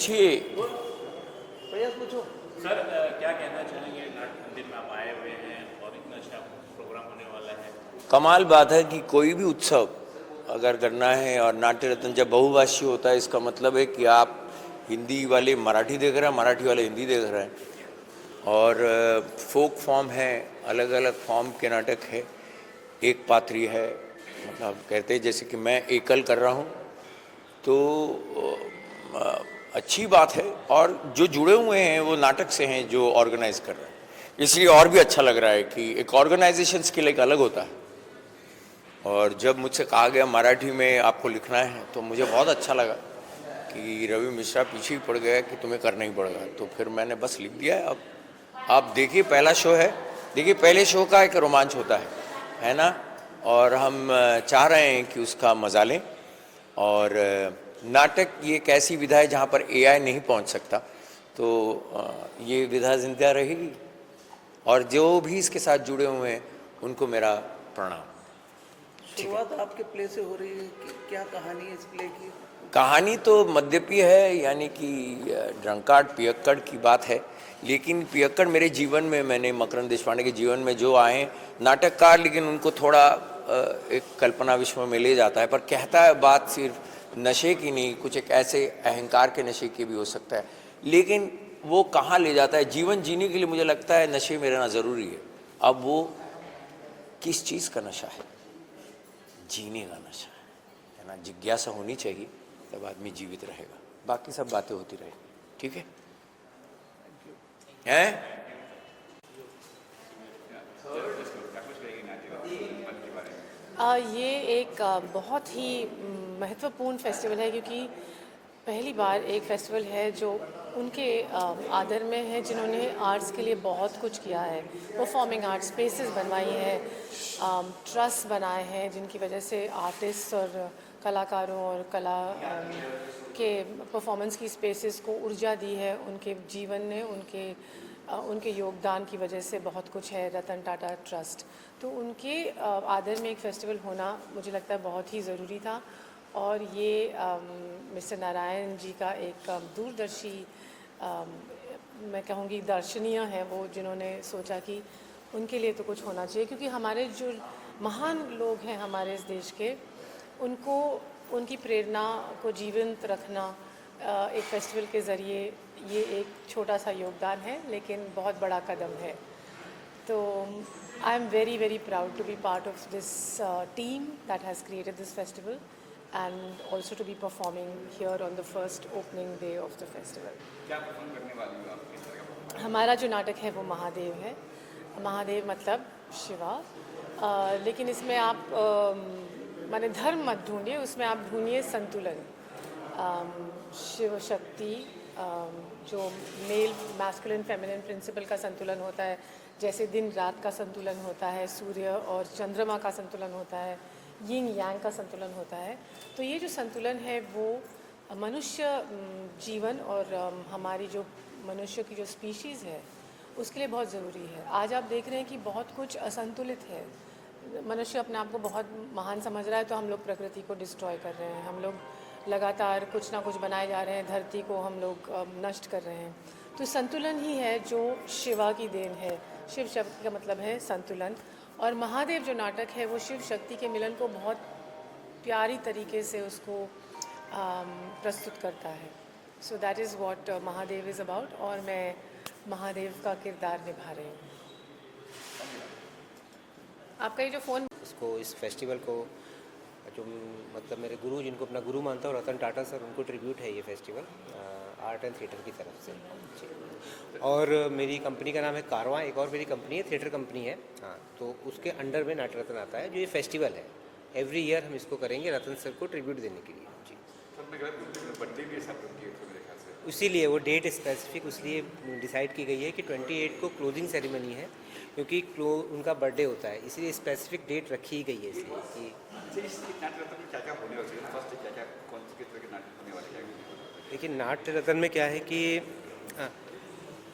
पूछिए। पूछो सर, क्या कहना चाहेंगे? नाट्य मंदिर में आप आए हुए हैं और इतना अच्छा प्रोग्राम होने वाला है। कमाल बात है कि कोई भी उत्सव अगर करना है, और नाट्य रत्न जब बहुभाषी होता है, इसका मतलब है कि आप हिंदी वाले मराठी देख रहे हैं, मराठी वाले हिंदी देख रहे हैं, और फोक फॉर्म है, अलग अलग फॉर्म के नाटक है, एक पात्री है, मतलब कहते हैं जैसे कि मैं एकल कर रहा हूँ, तो अच्छी बात है। और जो जुड़े हुए हैं वो नाटक से हैं जो ऑर्गेनाइज कर रहे हैं, इसलिए और भी अच्छा लग रहा है कि एक ऑर्गेनाइजेशन स्किल एक अलग होता है। और जब मुझसे कहा गया मराठी में आपको लिखना है, तो मुझे बहुत अच्छा लगा कि रवि मिश्रा पीछे ही पड़ गया कि तुम्हें करना ही पड़ेगा, तो फिर मैंने बस लिख दिया है। अब आप देखिए, पहला शो है, देखिए पहले शो का एक रोमांच होता है ना, और हम चाह रहे हैं कि उसका मजा लें। और नाटक ये एक ऐसी विधा है जहाँ पर एआई नहीं पहुँच सकता, तो ये विधा जिंदा रहेगी, और जो भी इसके साथ जुड़े हुए हैं उनको मेरा प्रणाम। शुरुआत आपके प्ले से हो रही है, क्या कहानी है इस प्ले की? कहानी तो मद्यपी है, यानी कि ड्रंकार्ड पियक्कड़ की बात है, लेकिन पियक्कड़ मेरे जीवन में, मैंने मकरंद देशपांडे के जीवन में जो आए नाटककार, लेकिन उनको थोड़ा एक कल्पना विश्व में ले जाता है, पर कहता है बात सिर्फ नशे की नहीं, कुछ एक ऐसे अहंकार के नशे की भी हो सकता है, लेकिन वो कहाँ ले जाता है जीवन जीने के लिए। मुझे लगता है नशे में रहना ज़रूरी है। अब वो किस चीज़ का नशा है? जीने का नशा है ना, जिज्ञासा होनी चाहिए, तब आदमी जीवित रहेगा, बाकी सब बातें होती रहेगी। ठीक है हैं? ये एक बहुत ही महत्वपूर्ण फेस्टिवल है, क्योंकि पहली बार एक फेस्टिवल है जो उनके आदर में है जिन्होंने आर्ट्स के लिए बहुत कुछ किया है। परफॉर्मिंग आर्ट स्पेसेस बनवाई हैं, ट्रस्ट बनाए हैं, जिनकी वजह से आर्टिस्ट और कलाकारों और कला के परफॉर्मेंस की स्पेसेस को ऊर्जा दी है। उनके जीवन ने, उनके योगदान की वजह से बहुत कुछ है रतन टाटा ट्रस्ट। तो उनके आदर में एक फ़ेस्टिवल होना मुझे लगता है बहुत ही ज़रूरी था। और ये मिस्टर नारायण जी का एक दूरदर्शी, मैं कहूँगी दर्शनीय है वो, जिन्होंने सोचा कि उनके लिए तो कुछ होना चाहिए, क्योंकि हमारे जो महान लोग हैं हमारे इस देश के, उनको, उनकी प्रेरणा को जीवंत रखना एक फ़ेस्टिवल के ज़रिए, ये एक छोटा सा योगदान है, लेकिन बहुत बड़ा कदम है। तो I am very very proud to be part of this team that has created this festival, and also to be performing here on the first opening day of the festival. क्या परफॉर्म करने वाली हो आप? किस तरह का? हमारा जो नाटक है वो महादेव है। महादेव मतलब शिवा, लेकिन इसमें आप माने धर्म मत ढूंढिए, उसमें आप ढूंढिए संतुलन। शिव शक्ति, जो मेल मैस्कुलिन फेमिनिन प्रिंसिपल का संतुलन होता है, जैसे दिन रात का संतुलन होता है, सूर्य और चंद्रमा का संतुलन होता है, यिंग यांग का संतुलन होता है। तो ये जो संतुलन है वो मनुष्य जीवन और हमारी जो मनुष्य की जो स्पीशीज़ है उसके लिए बहुत ज़रूरी है। आज आप देख रहे हैं कि बहुत कुछ असंतुलित है, मनुष्य अपने आप को बहुत महान समझ रहा है, तो हम लोग प्रकृति को डिस्ट्रॉय कर रहे हैं, हम लोग लगातार कुछ ना कुछ बनाए जा रहे हैं, धरती को हम लोग नष्ट कर रहे हैं। तो संतुलन ही है जो शिवा की देन है। शिव शब्द का मतलब है संतुलन, और महादेव जो नाटक है वो शिव शक्ति के मिलन को बहुत प्यारी तरीके से उसको प्रस्तुत करता है। So that is what Mahadev is about, और मैं महादेव का किरदार निभा रही हूँ। आपका ये जो फ़ोन, इसको, इस फेस्टिवल को, जो मतलब मेरे गुरु, जिनको अपना गुरु मानता हूँ, रतन टाटा सर, उनको ट्रिब्यूट है ये फेस्टिवल आर्ट एंड थिएटर की तरफ से। और मेरी कंपनी का नाम है कारवां, एक और मेरी कंपनी है, थिएटर कंपनी है, हाँ, तो उसके अंडर में नाट्य रत्न आता है, जो ये फेस्टिवल है। एवरी ईयर हम इसको करेंगे रतन सर को ट्रिब्यूट देने के लिए। जी, बर्थडे भी ऐसा है, इसीलिए वो डेट स्पेसिफिक इसलिए डिसाइड की गई है कि 28 को क्लोजिंग सेरेमनी है, क्योंकि उनका बर्थडे होता है, इसलिए स्पेसिफिक डेट रखी गई है। इसलिए कि देखिए नाट्य रत्न में क्या है कि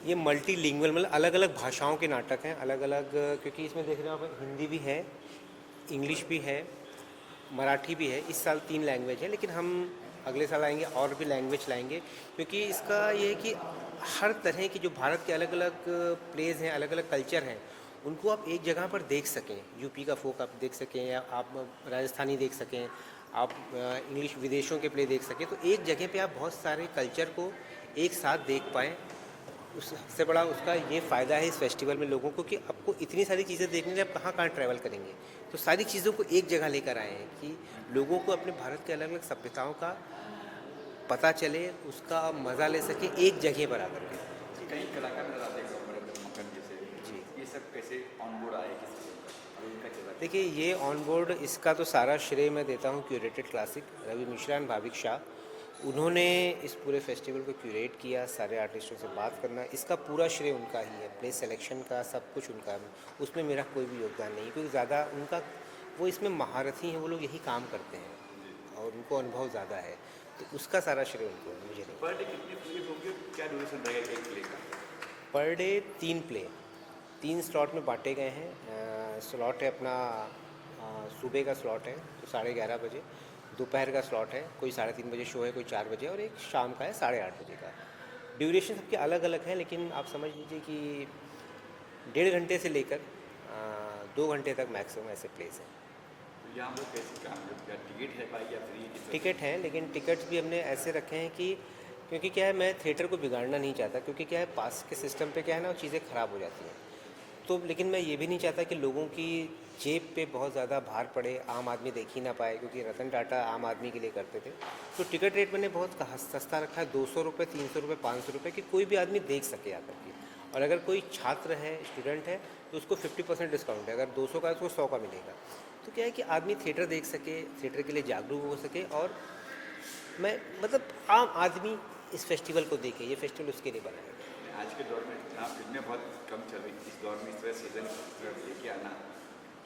ये मल्टीलिंगुअल, मतलब अलग अलग भाषाओं के नाटक हैं, अलग अलग, क्योंकि इसमें देख रहे हो आप, हिंदी भी है, इंग्लिश भी है, मराठी भी है। इस साल 3 लैंग्वेज है, लेकिन हम अगले साल आएंगे और भी लैंग्वेज लाएंगे, क्योंकि इसका ये है कि हर तरह की जो भारत के अलग अलग प्लेस हैं, अलग अलग कल्चर हैं, उनको आप एक जगह पर देख सकें। यूपी का फोक आप देख सकें, या आप राजस्थानी देख सकें, आप इंग्लिश विदेशों के प्ले देख सकें, तो एक जगह पे आप बहुत सारे कल्चर को एक साथ देख पाएँ। उससे बड़ा उसका ये फ़ायदा है इस फेस्टिवल में लोगों को कि आपको इतनी सारी चीज़ें देखने के लिए आप कहाँ कहाँ ट्रैवल करेंगे, तो सारी चीज़ों को एक जगह लेकर आए हैं कि लोगों को अपने भारत के अलग अलग सभ्यताओं का पता चले, उसका मज़ा ले सके एक जगह पर आकर के। कई कलाकार नजर आते हैं मक्खन जैसे जी, ये सब कैसे ऑन बोर्ड आए किसी और उनका चला देखिए ये ऑन बोर्ड, इसका तो सारा श्रेय मैं देता हूँ curated classic Ravi Mishra and Bhavik Shah. उन्होंने इस पूरे फेस्टिवल को क्यूरेट किया, सारे आर्टिस्टों से बात करना, इसका पूरा श्रेय उनका ही है। प्लेस सिलेक्शन का सब कुछ उनका है, उसमें मेरा कोई भी योगदान नहीं, क्योंकि ज़्यादा उनका वो इसमें महारथी हैं, वो लोग यही काम करते हैं और उनको अनुभव ज़्यादा है, तो उसका सारा श्रेय उनको है, मुझे नहीं। पर डे कितने प्ले होंगे, क्या ड्यूरेशन रहेगा एक प्ले का? पर डे 3 प्ले 3 स्लॉट में बांटे गए हैं। स्लॉट है अपना सुबह का स्लॉट है तो 11:30 बजे, दोपहर का स्लॉट है, कोई 3:30 बजे शो है, कोई 4 बजे, और एक शाम का है 8:30 बजे का। ड्यूरेशन सबके अलग अलग है, लेकिन आप समझ लीजिए कि 1.5 घंटे से लेकर 2 घंटे तक मैक्सिमम ऐसे प्लेस हैं। तो यहाँ पर कैसे काम क्या टिकट है भाई या फ्री? टिकट हैं, लेकिन टिकट्स भी हमने ऐसे रखे हैं कि क्योंकि क्या है, मैं थिएटर को बिगाड़ना नहीं चाहता, क्योंकि क्या है पास के सिस्टम पे क्या है ना, वो चीज़ें ख़राब हो जाती हैं, तो लेकिन मैं ये भी नहीं चाहता कि लोगों की जेब पे बहुत ज़्यादा भार पड़े, आम आदमी देख ही ना पाए, क्योंकि रतन टाटा आम आदमी के लिए करते थे। तो टिकट रेट मैंने बहुत सस्ता रखा है, 200 रुपये, 300 रुपये, 500 रुपये, कि कोई भी आदमी देख सके आकर के। और अगर कोई छात्र है, स्टूडेंट है, तो उसको 50% डिस्काउंट है, अगर 200 का है तो उसको 100 का मिलेगा। तो क्या है कि आदमी थिएटर देख सके, थिएटर के लिए जागरूक हो सके, और मैं मतलब आम आदमी इस फेस्टिवल को देखे, ये फेस्टिवल उसके लिए बना है। आज के दौर में जहाँ फिल्में बहुत कम चल रही, इस दौर में इस तरह सीजन लेके आना,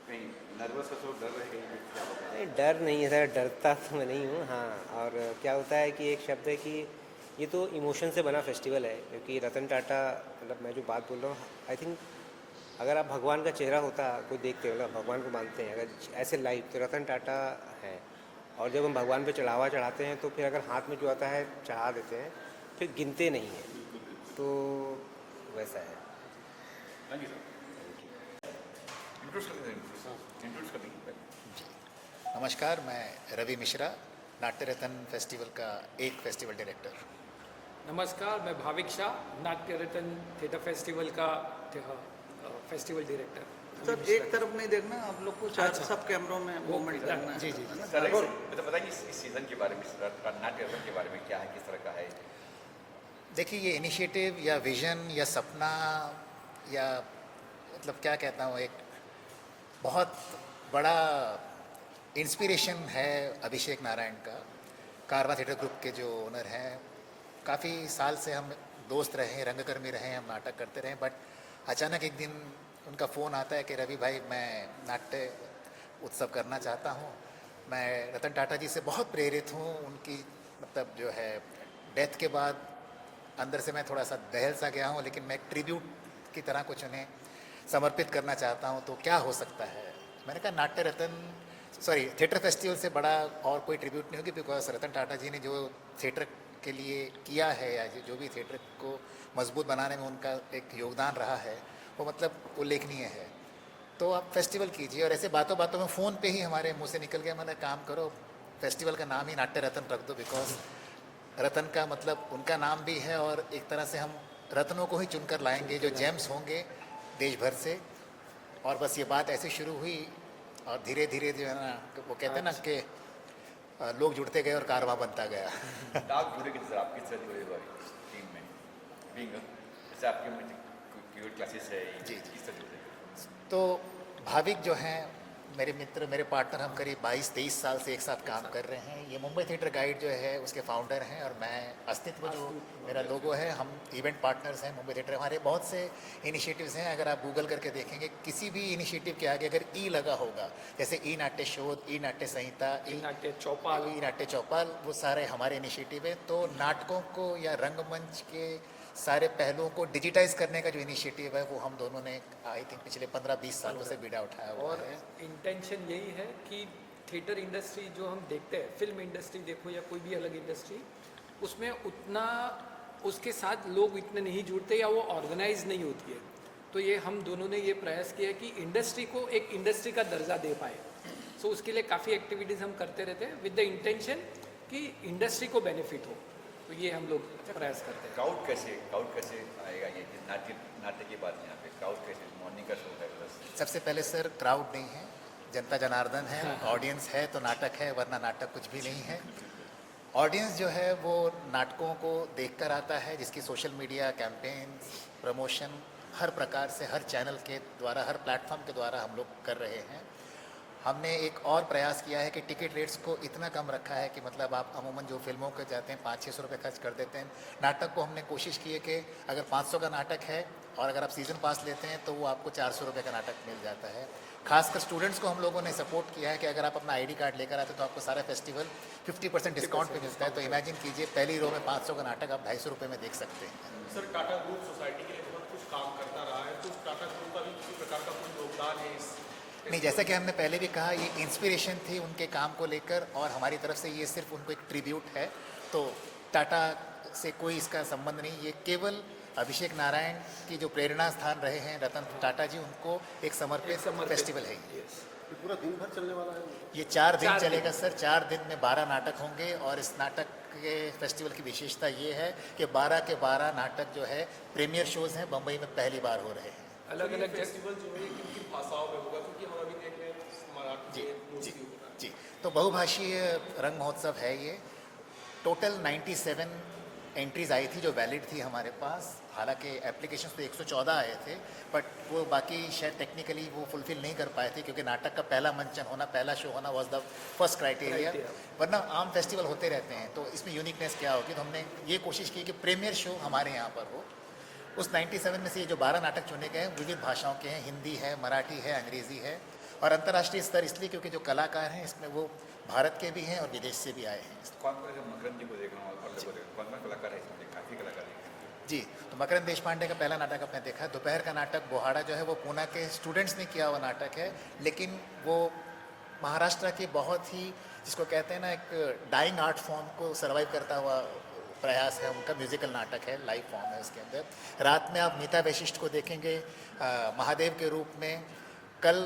कहीं नर्वस हो, डर रहे क्या होगा? नहीं, डर नहीं है सर, डरता तो मैं नहीं हूँ। हाँ, और क्या होता है कि एक शब्द है कि ये तो इमोशन से बना फेस्टिवल है, क्योंकि रतन टाटा, मतलब मैं जो बात बोल रहा हूँ, आई थिंक अगर आप भगवान का चेहरा होता, कोई देखते हो, मतलब भगवान को मानते हैं अगर ऐसे लाइव, तो रतन टाटा हैं। और जब हम भगवान पे चढ़ावा चढ़ाते हैं, तो फिर अगर हाथ में जो आता है चढ़ा देते हैं, फिर गिनते नहीं हैं, तो वैसा है। Thank you sir. इंट्रोड्यूस कर देंगे। नमस्कार, मैं रवि मिश्रा, नाट्य रत्न फेस्टिवल का एक फेस्टिवल डायरेक्टर। नमस्कार, मैं भाविक शाह, नाट्य रत्न थिएटर फेस्टिवल का फेस्टिवल डायरेक्टर। सर एक तरफ नहीं देखना, आप लोग को सब कैमरों में मूवमेंट करना है। जी जी सर तो बताइए इस सीज़न के बारे में, नाट्य रत्न के बारे में क्या है, किस तरह का है? देखिए, ये इनिशिएटिव या विजन या सपना या मतलब क्या कहता हूँ, एक बहुत बड़ा इंस्पिरेशन है अभिषेक नारायण का, कारवां थिएटर ग्रुप के जो ओनर हैं। काफ़ी साल से हम दोस्त रहे, रंगकर्मी रहे, हम नाटक करते रहे, बट अचानक एक दिन उनका फ़ोन आता है कि रवि भाई, मैं नाट्य उत्सव करना चाहता हूँ। मैं रतन टाटा जी से बहुत प्रेरित हूँ, उनकी मतलब जो है डेथ के बाद अंदर से मैं थोड़ा सा दहल सा गया हूँ, लेकिन मैं एक ट्रिब्यूट की तरह कुछ उन्हें समर्पित करना चाहता हूँ, तो क्या हो सकता है? मैंने कहा नाट्य रत्न थिएटर फेस्टिवल से बड़ा और कोई ट्रिब्यूट नहीं होगी, बिकॉज रतन टाटा जी ने जो थिएटर के लिए किया है, या जो भी थिएटर को मजबूत बनाने में उनका एक योगदान रहा है, वो मतलब उल्लेखनीय है। तो आप फेस्टिवल कीजिए। और ऐसे बातों बातों में फ़ोन पे ही हमारे मुंह से निकल गया, मैंने काम करो फेस्टिवल का नाम ही नाट्य रत्न रख दो, बिकॉज रतन का मतलब उनका नाम भी है, और एक तरह से हम रत्नों को ही चुनकर लाएंगे जो जेम्स होंगे देश भर से। और बस ये बात ऐसे शुरू हुई, और धीरे धीरे जो है ना, वो कहते हैं ना कि लोग जुड़ते गए और कारवां बनता गया। आप जुड़े किस तरह, आप किस तरह जुड़े हुए टीम में? बीइंग जैसे आपके क्यूरेट क्लासेस है, जी, किस तरह जुड़े? तो भाविक जो हैं मेरे मित्र, मेरे पार्टनर, हम करीब 22-23 साल से एक साथ काम कर रहे हैं। ये मुंबई थिएटर गाइड जो है उसके फाउंडर हैं, और मैं अस्तित्व जो मेरा लोगो है, हम इवेंट पार्टनर्स हैं मुंबई थिएटर। हमारे बहुत से इनिशिएटिव्स हैं, अगर आप गूगल करके देखेंगे, किसी भी इनिशिएटिव के आगे अगर ई लगा होगा, जैसे ई नाट्य शोध, ई नाट्य संहिता, ई नाट्य चौपाल, वो सारे हमारे इनिशिएटिव है। तो नाटकों को या रंगमंच के सारे पहलुओं को डिजिटाइज करने का जो इनिशिएटिव है, वो हम दोनों ने आई थिंक पिछले 15-20 सालों से बीड़ा उठाया हुआ और है। इंटेंशन यही है कि थिएटर इंडस्ट्री जो हम देखते हैं, फिल्म इंडस्ट्री देखो या कोई भी अलग इंडस्ट्री, उसमें उतना उसके साथ लोग इतने नहीं जुड़ते या वो ऑर्गेनाइज नहीं होती है। तो ये हम दोनों ने ये प्रयास किया कि इंडस्ट्री को एक इंडस्ट्री का दर्जा दे पाए। सो उसके लिए काफ़ी एक्टिविटीज़ हम करते रहते हैं विद द इंटेंशन कि इंडस्ट्री को बेनिफिट हो। तो ये हम लोग प्रयास करते हैं। क्राउड कैसे आएगा? ये नाट्य की बात यहाँ पे क्राउड कैसे? मॉर्निंग का शो है बस। सबसे पहले सर क्राउड नहीं है, जनता जनार्दन है, ऑडियंस है तो नाटक है, वरना नाटक कुछ भी नहीं है। ऑडियंस जो है वो नाटकों को देखकर आता है, जिसकी सोशल मीडिया कैंपेन प्रमोशन हर प्रकार से हर चैनल के द्वारा हर प्लेटफॉर्म के द्वारा हम लोग कर रहे हैं। हमने एक और प्रयास किया है कि टिकट रेट्स को इतना कम रखा है कि मतलब आप अमूमन जो फिल्मों के जाते हैं 500-600 रुपये खर्च कर देते हैं, नाटक को हमने कोशिश की है कि अगर 500 का नाटक है और अगर आप सीज़न पास लेते हैं तो वो आपको 400 रुपये का नाटक मिल जाता है। खासकर स्टूडेंट्स को हम लोगों ने सपोर्ट किया है कि अगर आप अपना आईडी कार्ड लेकर आते तो आपको सारा फेस्टिवल 50% डिस्काउंट पे मिलता है। तो इमेजिन कीजिए पहली रो में 500 का नाटक आप 250 रुपये में देख सकते हैं। सर, टाटा ग्रुप सोसाइटी के लिए बहुत कुछ काम करता रहा है, तो टाटा ग्रुप का भी किसी प्रकार का कोई योगदान है इस? नहीं, जैसा कि हमने पहले भी कहा, ये इंस्पिरेशन थी उनके काम को लेकर और हमारी तरफ से ये सिर्फ उनको एक ट्रिब्यूट है। तो टाटा से कोई इसका संबंध नहीं, ये केवल अभिषेक नारायण की जो प्रेरणा स्थान रहे हैं रतन टाटा जी, उनको एक समर्पित फेस्टिवल है। ये पूरा दिन भर चलने वाला है? ये 4 दिन चलेगा सर। 4 दिन में 12 नाटक होंगे और इस नाटक के फेस्टिवल की विशेषता ये है कि 12 के 12 नाटक जो है प्रीमियर शोज हैं, बम्बई में पहली बार हो रहे हैं। अलग अलग फेस्टिवल जो है किन किन भाषाओं में होगा? क्योंकि हम अभी देख रहे हैं मराठी में जी जी, तो बहुभाषीय रंग महोत्सव है ये। टोटल 97 एंट्रीज आई थी जो वैलिड थी हमारे पास। हालांकि एप्लीकेशंस तो 114 आए थे, बट वो बाकी शायद टेक्निकली वो फुलफिल नहीं कर पाए थे क्योंकि नाटक का पहला मंचन होना, पहला शो होना वाज द फर्स्ट क्राइटेरिया। वरना आम फेस्टिवल होते रहते हैं, तो इसमें यूनिकनेस क्या होगी? तो हमने ये कोशिश की कि प्रीमियर शो हमारे यहाँ पर हो। उस 97 में से ये जो 12 नाटक चुने गए हैं विविध भाषाओं के हैं, हिंदी है, मराठी है, अंग्रेज़ी है और अंतर्राष्ट्रीय स्तर इसलिए क्योंकि जो कलाकार हैं इसमें वो भारत के भी हैं और विदेश से भी आए हैं। कौन मकरंद जी को देख रहा हूँ और कौन कौन कलाकार है इसमें? काफ़ी कलाकार हैं जी। तो मकरंद देशपांडे का पहला नाटक आपने देखा। दोपहर का नाटक बोहाड़ा जो है वो पूना के स्टूडेंट्स ने किया हुआ नाटक है, लेकिन वो महाराष्ट्र के बहुत ही जिसको कहते हैं ना एक डाइंग आर्ट फॉर्म को सर्वाइव करता हुआ प्रयास है उनका। म्यूजिकल नाटक है, लाइव फॉर्म है उसके अंदर। रात में आप मीता वैशिष्ट को देखेंगे महादेव के रूप में। कल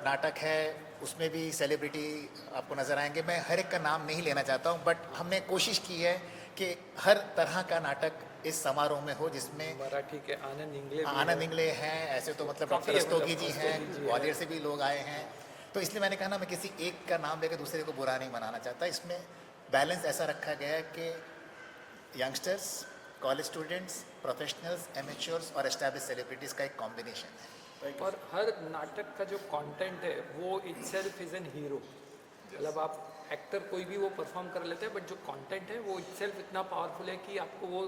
नाटक है, उसमें भी सेलिब्रिटी आपको नज़र आएंगे। मैं हर एक का नाम नहीं लेना चाहता हूँ, बट हमने कोशिश की है कि हर तरह का नाटक इस समारोह में हो, जिसमें मराठी के आनंद इंगले हैं, ऐसे तो मतलब डॉक्टर रस्तोगी जी हैं, ग्वालियर से भी लोग आए हैं। तो इसलिए मैंने कहा ना, मैं किसी एक का नाम लेकर दूसरे को बुरा नहीं मनाना चाहता। इसमें बैलेंस ऐसा रखा गया है कि youngsters, college students, professionals, amateurs और एस्टैब्लिश सेलिब्रिटीज़ का एक कॉम्बिनेशन है। और हर नाटक का जो कंटेंट है वो इटसेल्फ इज एन हीरो। मतलब आप एक्टर कोई भी वो परफॉर्म कर लेते हैं, बट जो कंटेंट है वो इटसेल्फ इतना पावरफुल है कि आपको वो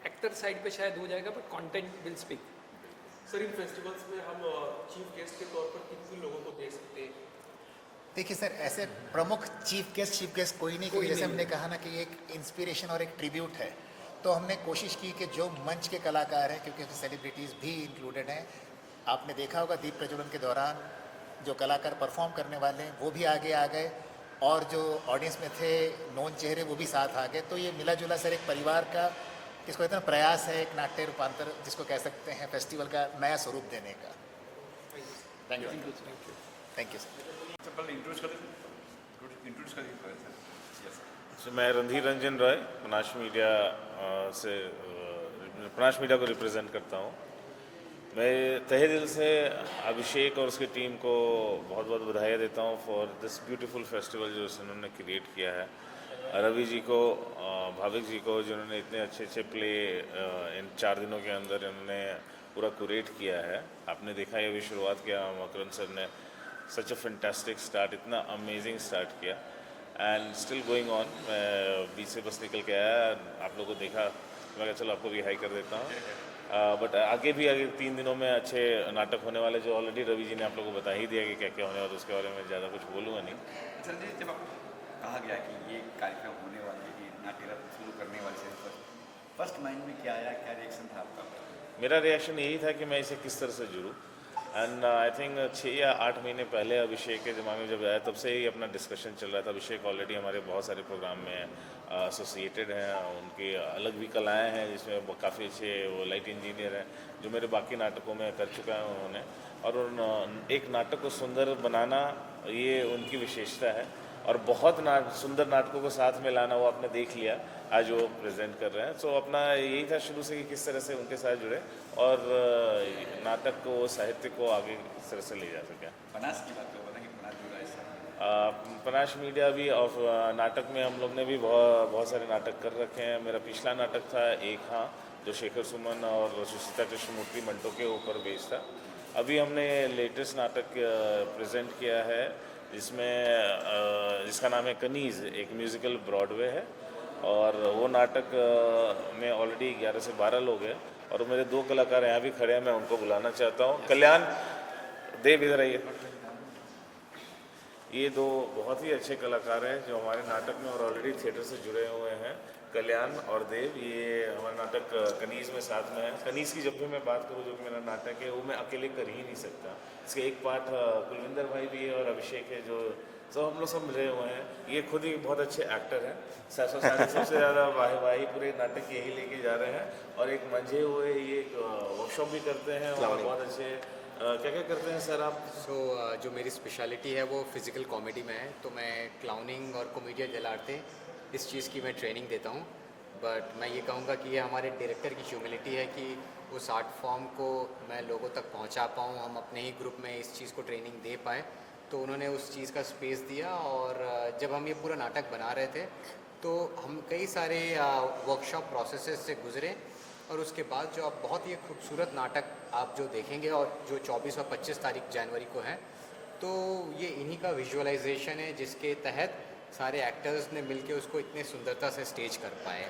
एक्टर साइड पे शायद हो जाएगा, but content will speak. Sir, in festivals में हम चीफ गेस्ट के तौर पर कितने लोगों को देख सकते हैं? देखिए सर, ऐसे प्रमुख चीफ गेस्ट कोई नहीं, क्योंकि जैसे हमने कहा ना कि एक इंस्पिरेशन और एक ट्रिब्यूट है। तो हमने कोशिश की कि जो मंच के कलाकार हैं, क्योंकि सेलिब्रिटीज़ भी इंक्लूडेड हैं, आपने देखा होगा दीप प्रज्वलन के दौरान जो कलाकार परफॉर्म करने वाले हैं वो भी आगे आ गए और जो ऑडियंस में थे नॉन चेहरे वो भी साथ आ गए। तो ये मिला जुला सर एक परिवार का किसको कहते हैं प्रयास है, एक नाट्य रूपांतर जिसको कह सकते हैं, फेस्टिवल का नया स्वरूप देने का। Thank you sir. पहले इंट्रोड्यूस कर दीजिए सर। मैं रणधीर रंजन रॉय प्रनाश मीडिया से प्रनाश मीडिया को रिप्रेजेंट करता हूँ। मैं तहे दिल से अभिषेक और उसकी टीम को बहुत बहुत बधाई देता हूँ फॉर दिस ब्यूटीफुल फेस्टिवल जो उन्होंने क्रिएट किया है। रवि जी को, भाविक जी को, जिन्होंने इतने अच्छे अच्छे प्ले इन 4 दिनों के अंदर इन्होंने पूरा क्रिएट किया है। आपने देखा ये अभी शुरुआत किया मकरंद सर ने, सच अ फैंटास्टिक स्टार्ट, इतना अमेजिंग स्टार्ट किया एंड स्टिल गोइंग ऑन। मैं बीच से बस निकल के आया, आप लोगों को देखा, मैं कहा चलो आपको भी हाई कर देता हूँ। बट आगे 3 दिनों में अच्छे नाटक होने वाले, जो ऑलरेडी रवि जी ने आप लोगों को बता ही दिया कि क्या क्या होने वाला, तो उसके बारे में ज़्यादा कुछ बोलूँगा नहीं। सर जी, जब आपको कहा गया कि ये कार्यक्रम होने वाले, ये नाट्य रत्न शुरू करने वाले से फर्स्ट माइंड में क्या आया, क्या रिएक्शन था आपका? मेरा रिएक्शन यही था कि मैं इसे किस तरह से जुड़ूँ। एंड आई थिंक 6 या 8 महीने पहले अभिषेक के दिमाग में जब आया तब से ही अपना डिस्कशन चल रहा था। अभिषेक ऑलरेडी हमारे बहुत सारे प्रोग्राम में एसोसिएटेड हैं, उनकी अलग भी कलाएं हैं जिसमें काफ़ी अच्छे वो लाइट इंजीनियर हैं जो मेरे बाकी नाटकों में कर चुका है उन्होंने। और एक नाटक को सुंदर बनाना ये उनकी विशेषता है और बहुत सुंदर नाटकों को साथ में लाना वो आपने देख लिया आज वो प्रेजेंट कर रहे हैं। सो अपना यही था शुरू से कि किस तरह से उनके साथ जुड़े और नाटक को साहित्य को आगे किस तरह से ले जा सकें। पनास की बात करो ना कि पनास जुड़ा है पनाश मीडिया भी और नाटक में हम लोग ने भी बहुत सारे नाटक कर रखे हैं। मेरा पिछला नाटक था एक हाँ, जो शेखर सुमन और सुशीता कृष्णमूर्ति मंटो के ऊपर बेस्ड था। अभी हमने लेटेस्ट नाटक प्रेजेंट किया है जिसका नाम है कनीज़, एक म्यूज़िकल ब्रॉडवे है और वो नाटक में ऑलरेडी 11 से 12 लोग हैं और मेरे 2 कलाकार यहाँ भी खड़े हैं, मैं उनको बुलाना चाहता हूँ। कल्याण देव इधर आइए। ये 2 बहुत ही अच्छे कलाकार हैं जो हमारे नाटक में और ऑलरेडी थिएटर से जुड़े हुए हैं। कल्याण और देव ये हमारा नाटक कनीज़ में साथ में है। कनीज़ की जब भी मैं बात करूँ जो कि मेरा नाटक है वो मैं अकेले कर ही नहीं सकता। इसके एक पार्ट कुलविंदर भाई भी है और अभिषेक है जो हम लोग सब मिले हुए हैं। ये खुद ही बहुत अच्छे एक्टर हैं। सबसे ज़्यादा वाही पूरे नाटक यही लेके जा रहे हैं और एक मंझे हुए ये वर्कशॉप भी करते हैं और बहुत अच्छे क्या क्या करते हैं सर आप? जो मेरी स्पेशलिटी है वो फिज़िकल कॉमेडी में है, तो मैं क्लाउनिंग और कॉमेडियन जलाते इस चीज़ की मैं ट्रेनिंग देता हूँ। बट मैं ये कहूँगा कि ये हमारे डायरेक्टर की ह्यूमिलिटी है कि उस आर्ट फॉर्म को मैं लोगों तक पहुँचा पाऊँ, हम अपने ही ग्रुप में इस चीज़ को ट्रेनिंग दे पाएँ। तो उन्होंने उस चीज़ का स्पेस दिया और जब हम ये पूरा नाटक बना रहे थे तो हम कई सारे वर्कशॉप प्रोसेसेस से गुजरे और उसके बाद जो आप बहुत ही खूबसूरत नाटक आप जो देखेंगे और जो 24 और 25 तारीख जनवरी को है, तो ये इन्हीं का विजुअलाइजेशन है जिसके तहत सारे एक्टर्स ने मिलके उसको इतने सुंदरता से स्टेज कर पाए।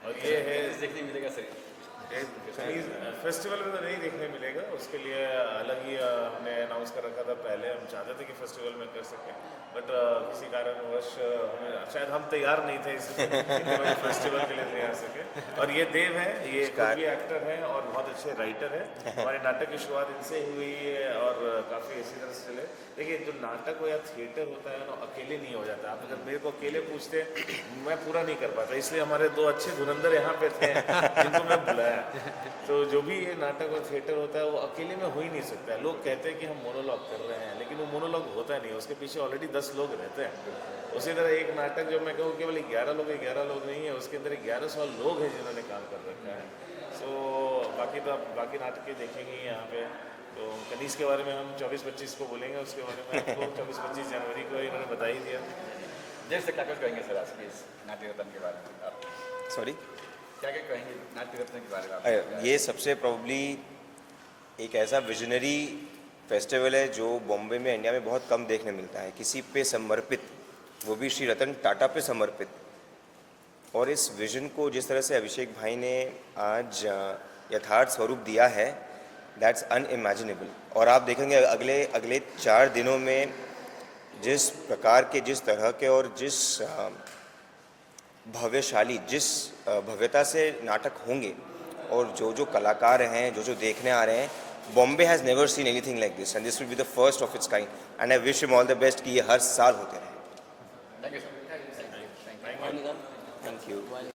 और ये है देखने मिलेगा सर फेस्टिवल में तो नहीं देखने मिलेगा, उसके लिए अलग ही हमने अनाउंस कर रखा था पहले। हम चाहते थे कि फेस्टिवल में कर सकें बट किसी कारणवश शायद हम तैयार नहीं थे इसलिए फेस्टिवल के लिए नहीं आ सके। और ये देव है, ये खुद भी एक्टर हैं और बहुत अच्छे राइटर हैं। हमारे नाटक की शुरुआत इनसे ही हुई है और काफ़ी इसी तरह से चले। देखिए जो नाटक हो या थिएटर होता है ना अकेले नहीं हो जाता। आप अगर मेरे को अकेले पूछते मैं पूरा नहीं कर पाता, इसलिए हमारे 2 अच्छे धुरंधर यहाँ पे थे जिनको मैं बुलाया। तो जो भी ये नाटक और थिएटर होता है वो अकेले में हो ही नहीं सकता है। लोग कहते हैं कि हम मोनोलॉग कर रहे हैं लेकिन वो मोनोलॉग होता नहीं है, उसके पीछे ऑलरेडी 10 लोग रहते हैं। उसी तरह एक नाटक जो मैं कहूँ केवल 11 लोग 11 लोग नहीं है, उसके अंदर 1100 लोग हैं जिन्होंने काम कर रखा है। सो बाकी तो आप बाकी नाटकें देखेंगे यहाँ पे। तो कनीज़ के बारे में हम 24-25 को बोलेंगे, उसके बारे में आपको 24-25 जनवरी को इन्होंने बता ही दिया। जैसे क्या कुछ कहेंगे सर आज के इस नाट्य रत्न के बारे में आप? सॉरी क्या क्या कहेंगे नाट्य रत्न के बारे में आप? ये सबसे प्रॉब्ली एक ऐसा विजनरी फेस्टिवल है जो बॉम्बे में इंडिया में बहुत कम देखने मिलता है, किसी पे समर्पित, वो भी श्री रतन टाटा पे समर्पित। और इस विजन को जिस तरह से अभिषेक भाई ने आज यथार्थ स्वरूप दिया है, दैट्स अनइमेजिनेबल। और आप देखेंगे अगले 4 दिनों में जिस प्रकार के, जिस तरह के और जिस भव्यशाली, जिस भव्यता से नाटक होंगे और जो जो कलाकार हैं, जो जो देखने आ रहे हैं, Bombay has never seen anything like this and this will be the first of its kind and I wish him all the best कि ये हर साल होते रहे। Thank you sir. Thank you.